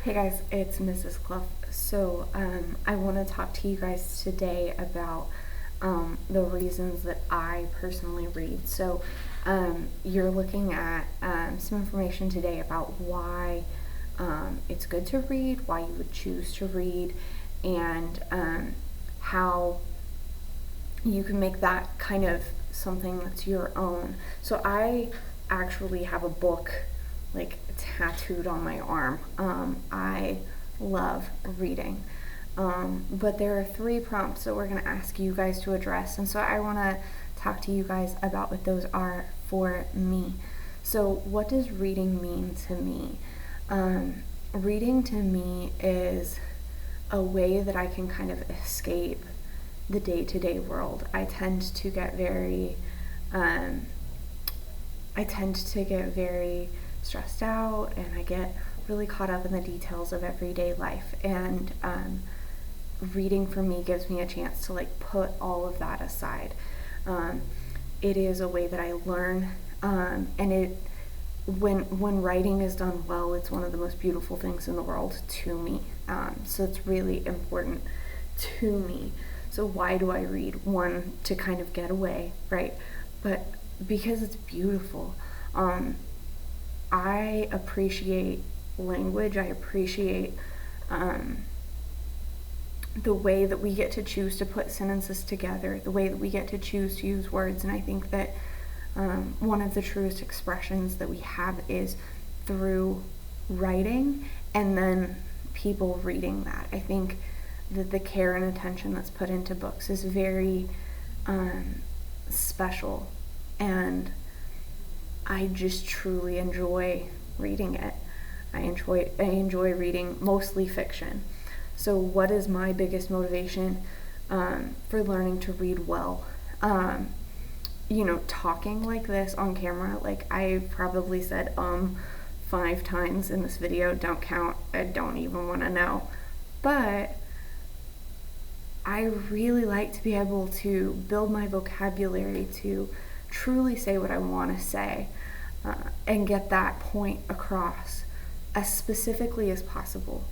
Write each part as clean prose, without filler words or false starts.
Hey guys, it's Mrs. Clough. So I want to talk to you guys today about the reasons that I personally read. So you're looking at some information today about why it's good to read, why you would choose to read, and how you can make that kind of something that's your own. So I actually have a book like tattooed on my arm. I love reading. But there are 3 prompts that we're going to ask you guys to address. And so I want to talk to you guys about what those are for me. So what does reading mean to me? Reading to me is a way that I can kind of escape the day-to-day world. I tend to get very stressed out, and I get really caught up in the details of everyday life, and reading for me gives me a chance to like put all of that aside. It is a way that I learn, and when writing is done well, it's one of the most beautiful things in the world to me. So it's really important to me. So why do I read? One, to kind of get away, right? But because it's beautiful. I appreciate language. I appreciate the way that we get to choose to put sentences together, the way that we get to choose to use words. And I think that one of the truest expressions that we have is through writing and then people reading that. I think that the care and attention that's put into books is very special, and I just truly enjoy reading it. I enjoy reading mostly fiction. So what is my biggest motivation for learning to read well? Talking like this on camera, like I probably said 5 times in this video, don't count, I don't even want to know. But I really like to be able to build my vocabulary to truly say what I want to say and get that point across as specifically as possible.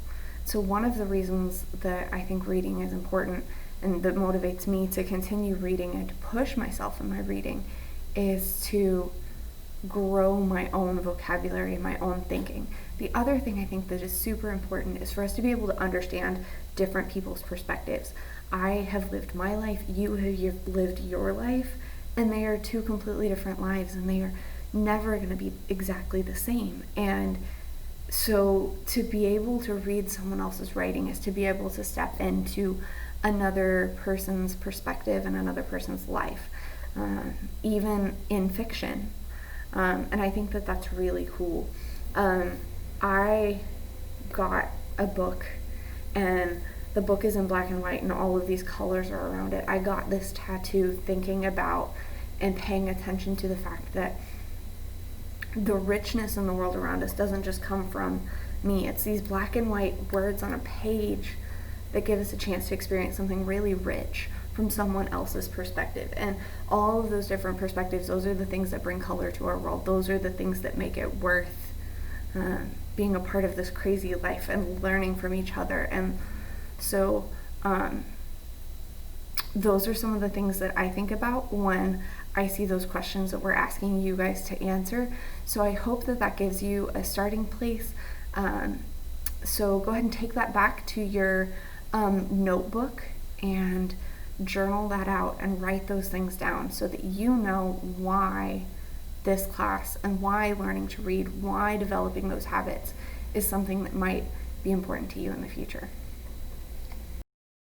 So one of the reasons that I think reading is important and that motivates me to continue reading and to push myself in my reading is to grow my own vocabulary and my own thinking. The other thing I think that is super important is for us to be able to understand different people's perspectives. I have lived my life, you have lived your life, and they are 2 completely different lives, and they are never going to be exactly the same. And so to be able to read someone else's writing is to be able to step into another person's perspective and another person's life, even in fiction. And I think that that's really cool. I got a book, and the book is in black and white, and all of these colors are around it. I got this tattoo thinking about and paying attention to the fact that the richness in the world around us doesn't just come from me. It's these black and white words on a page that give us a chance to experience something really rich from someone else's perspective. And all of those different perspectives, those are the things that bring color to our world. Those are the things that make it worth being a part of this crazy life and learning from each other. And so those are some of the things that I think about when I see those questions that we're asking you guys to answer. So I hope that that gives you a starting place. So go ahead and take that back to your notebook and journal that out and write those things down so that you know why this class and why learning to read, why developing those habits is something that might be important to you in the future.